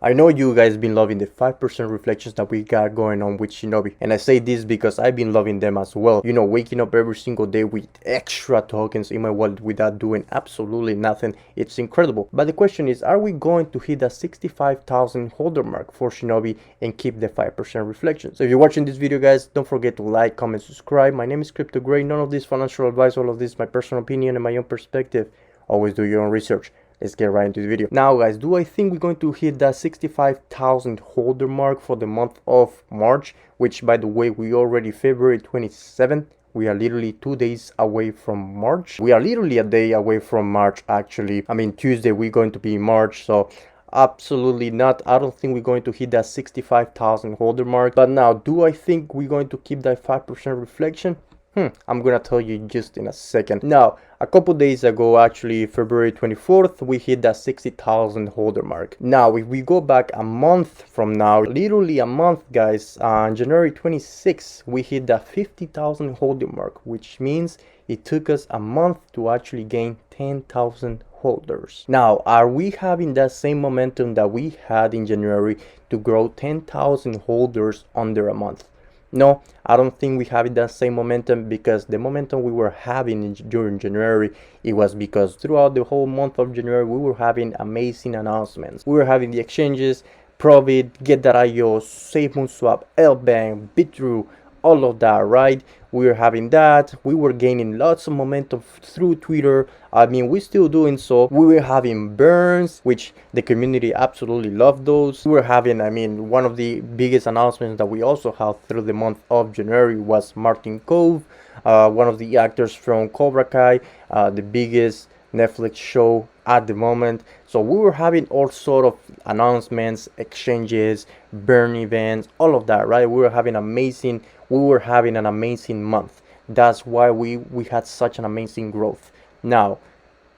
I know you guys been loving the 5% reflections that we got going on with Shinobi, and I say this because I've been loving them as well. You know, waking up every single day with extra tokens in my wallet without doing absolutely nothing. It's incredible. But the question is, are we going to hit that 65,000 holder mark for Shinobi and keep the 5% reflection? So if you're watching this video, guys, don't forget to like, comment, subscribe. My name is Crypto Gray. None of this financial advice, all of this my personal opinion and my own perspective. Always do your own research. Let's get right into the video. Now, guys, do I think we're going to hit that 65,000 holder mark for the month of March, which, by the way, we already February 27th. We are literally 2 days away from March. We are literally a day away from March, actually. I mean, Tuesday, we're going to be in March, so absolutely not. I don't think we're going to hit that 65,000 holder mark. But now, do I think we're going to keep that 5% reflection? I'm gonna tell you just in a second. Now, a couple days ago, actually February 24th, we hit that 60,000 holder mark. Now, if we go back a month from now, literally a month, guys, on January 26th, we hit that 50,000 holder mark, which means it took us a month to actually gain 10,000 holders. Now, are we having that same momentum that we had in January to grow 10,000 holders under a month? No, I don't think we have that same momentum, because the momentum we were having during January, it was because throughout the whole month of January, we were having amazing announcements. We were having the exchanges, Provit, Get.io, SafeMoonSwap, LBank, Bitrue, all of that, right? We were having that. We were gaining lots of momentum through Twitter. I mean, we're still doing so. We were having burns, which the community absolutely loved those. We were having, I mean, one of the biggest announcements that we also had through the month of January was Martin Cove, one of the actors from Cobra Kai, the biggest Netflix show at the moment. So we were having all sort of announcements, exchanges, burn events, all of that, right? We were having an amazing month. That's why we had such an amazing growth. Now,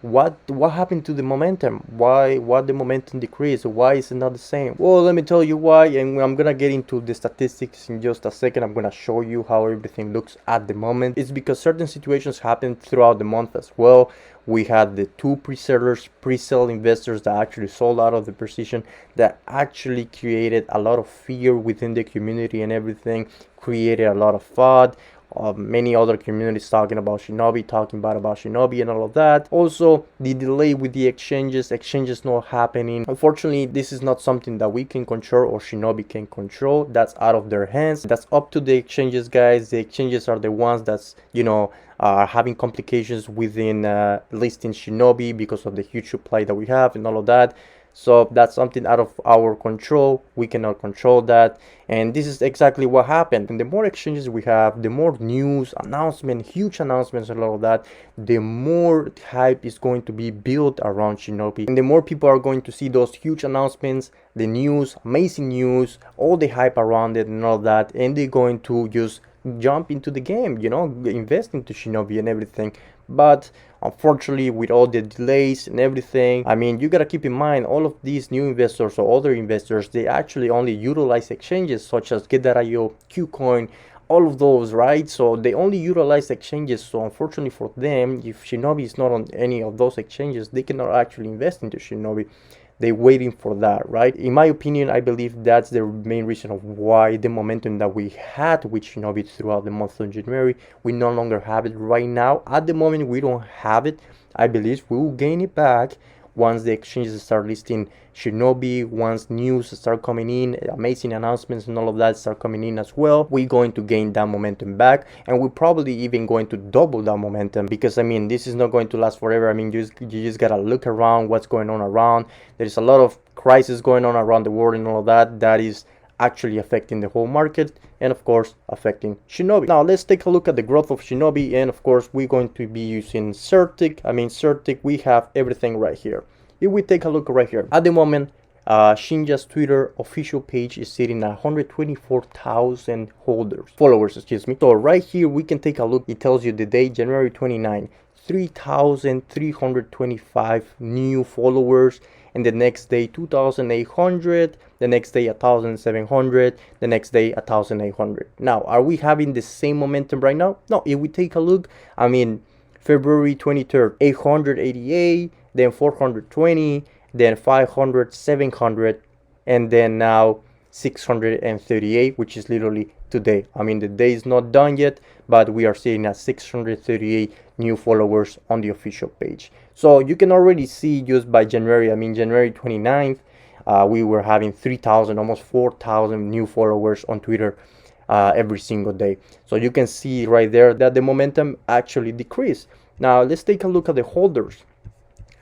what happened to the momentum? Why the momentum decreased? Why is it not the same? Well, let me tell you why, and I'm gonna get into the statistics in just a second. I'm gonna show you how everything looks at the moment. It's because certain situations happened throughout the month as well. We had the two pre-sellers, pre-sale investors that actually sold out of the position, that actually created a lot of fear within the community and everything, created a lot of FUD. Many other communities talking about Shinobi and all of that. Also, the delay with the exchanges not happening. Unfortunately, this is not something that we can control or Shinobi can control. That's out of their hands. That's up to the exchanges, guys. The exchanges are the ones that's, are having complications within listing Shinobi because of the huge supply that we have and all of that. So that's something out of our control. We cannot control that, and this is exactly what happened. And the more exchanges we have, the more news, huge announcements and all of that, the more hype is going to be built around Shinobi, and the more people are going to see those huge announcements, the news, amazing news, all the hype around it and all of that, and they're going to just jump into the game, invest into Shinobi and everything. But unfortunately, with all the delays and everything, I mean, you gotta keep in mind, all of these new investors or other investors, they actually only utilize exchanges such as Get.io, Qcoin, all of those, right? So they only utilize exchanges. So unfortunately for them, if Shinobi is not on any of those exchanges, they cannot actually invest into Shinobi. They're waiting for that, right? In my opinion, I believe that's the main reason of why the momentum that we had with Shinobi throughout the month of January, we no longer have it right now. At the moment, we don't have it. I believe we will gain it back once the exchanges start listing Shinobi, once news start coming in, amazing announcements and all of that start coming in as well. We're going to gain that momentum back, and we're probably even going to double that momentum, because I mean, this is not going to last forever. I mean, you just gotta look around what's going on around. There's a lot of crisis going on around the world and all of that, that is actually affecting the whole market, and of course affecting Shinobi. Now let's take a look at the growth of Shinobi, and of course we're going to be using Certic. We have everything right here. If we take a look right here, at the moment, Shinja's Twitter official page is sitting at 124,000 followers, excuse me. So right here we can take a look. It tells you the date, January 29, 3,325 new followers, and the next day 2,800, the next day 1,700, the next day 1,800. Now, are we having the same momentum right now? No. If we take a look, I mean, February 23rd, 888, then 420, then 500, 700, and then now 638, which is literally today. I mean, the day is not done yet, but we are sitting at 638 new followers on the official page. So you can already see just by January, I mean January 29th, we were having 3,000, almost 4,000 new followers on Twitter every single day. So you can see right there that the momentum actually decreased. Now let's take a look at the holders.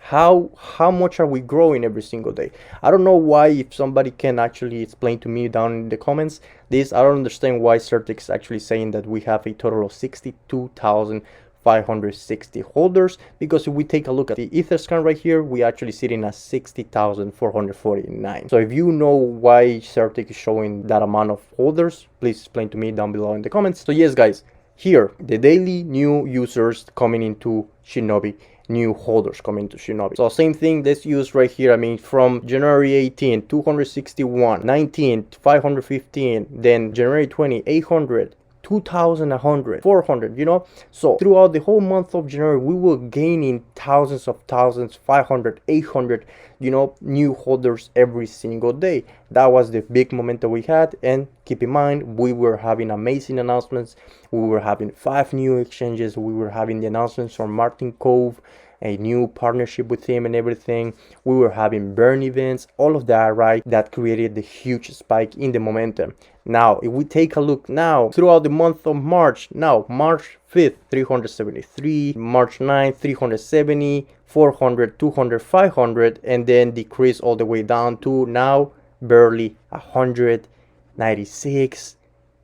How much are we growing every single day? I don't know why. If somebody can actually explain to me down in the comments this, I don't understand why Certic is actually saying that we have a total of 62,560 holders, because if we take a look at the Etherscan right here, we actually sitting at 60,449. So if you know why Certic is showing that amount of holders, please explain to me down below in the comments. So yes guys, here the daily new users coming into Shibnobi, new holders coming to Shibnobi. So same thing, let's use right here. I mean, from January 18, 261, 19, 515, then January 20, 800, 2,100, 400, you know. So throughout the whole month of January, we were gaining thousands of thousands, 500, 800, you know, new holders every single day. That was the big momentum we had. And keep in mind, we were having amazing announcements. We were having 5 new exchanges. We were having the announcements from Martin Cove, a new partnership with him and everything. We were having burn events, all of that, right? That created the huge spike in the momentum. Now, if we take a look now throughout the month of March, now March 5th, 373, March 9th, 370, 400, 200, 500, and then decrease all the way down to now barely 100, 96,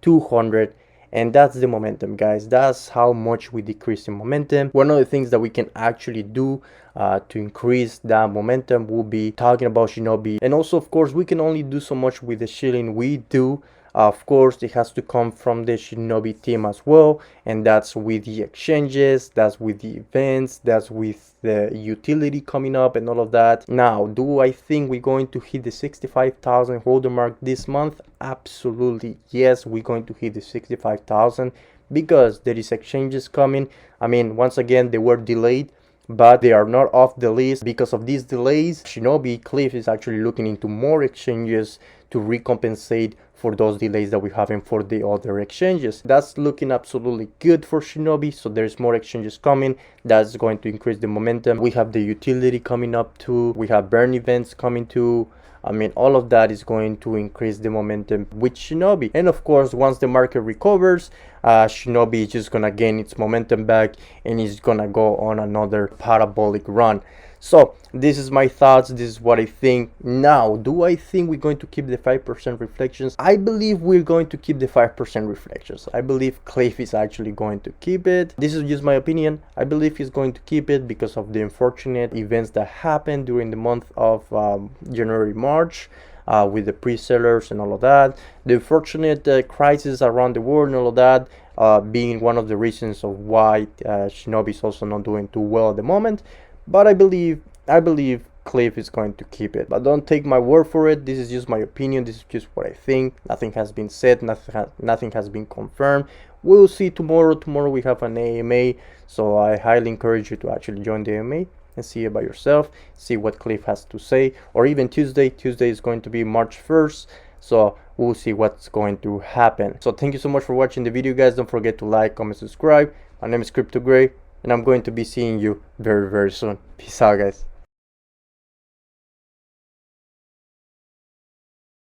200. And that's the momentum, guys. That's how much we decrease in momentum. One of the things that we can actually do to increase that momentum will be talking about Shibnobi. And also, of course, we can only do so much with the shilling we do. Of course, it has to come from the Shibnobi team as well, and that's with the exchanges, that's with the events, that's with the utility coming up and all of that. Now, do I think we're going to hit the 65,000 holder mark this month? Absolutely yes, we're going to hit the 65,000 because there is exchanges coming. I mean, once again, they were delayed, but they are not off the list. Because of these delays, Shibnobi Cliff is actually looking into more exchanges to recompensate for those delays that we having for the other exchanges. That's looking absolutely good for Shibnobi. So there's more exchanges coming. That's going to increase the momentum. We have the utility coming up too. We have burn events coming too. I mean, all of that is going to increase the momentum with Shibnobi. And of course, once the market recovers, Shibnobi is just gonna gain its momentum back and it's gonna go on another parabolic run. So this is my thoughts. This is what I think. Now, do I think we're going to keep the 5% reflections? I believe we're going to keep the 5% reflections. I believe Cliff is actually going to keep it. This is just my opinion. I believe he's going to keep it because of the unfortunate events that happened during the month of January, March. With the pre-sellers and all of that, the unfortunate crisis around the world and all of that, being one of the reasons of why Shibnobi is also not doing too well at the moment. But I believe Cliff is going to keep it. But don't take my word for it. This is just my opinion. This is just what I think. Nothing has been said. Nothing has been confirmed. We'll see tomorrow. Tomorrow we have an AMA, so I highly encourage you to actually join the AMA and see it by yourself. See what Cliff has to say. Or even Tuesday. Tuesday is going to be March 1st. So we'll see what's going to happen. So thank you so much for watching the video, guys. Don't forget to like, comment, subscribe. My name is Crypto Gray, and I'm going to be seeing you very, very soon. Peace out, guys.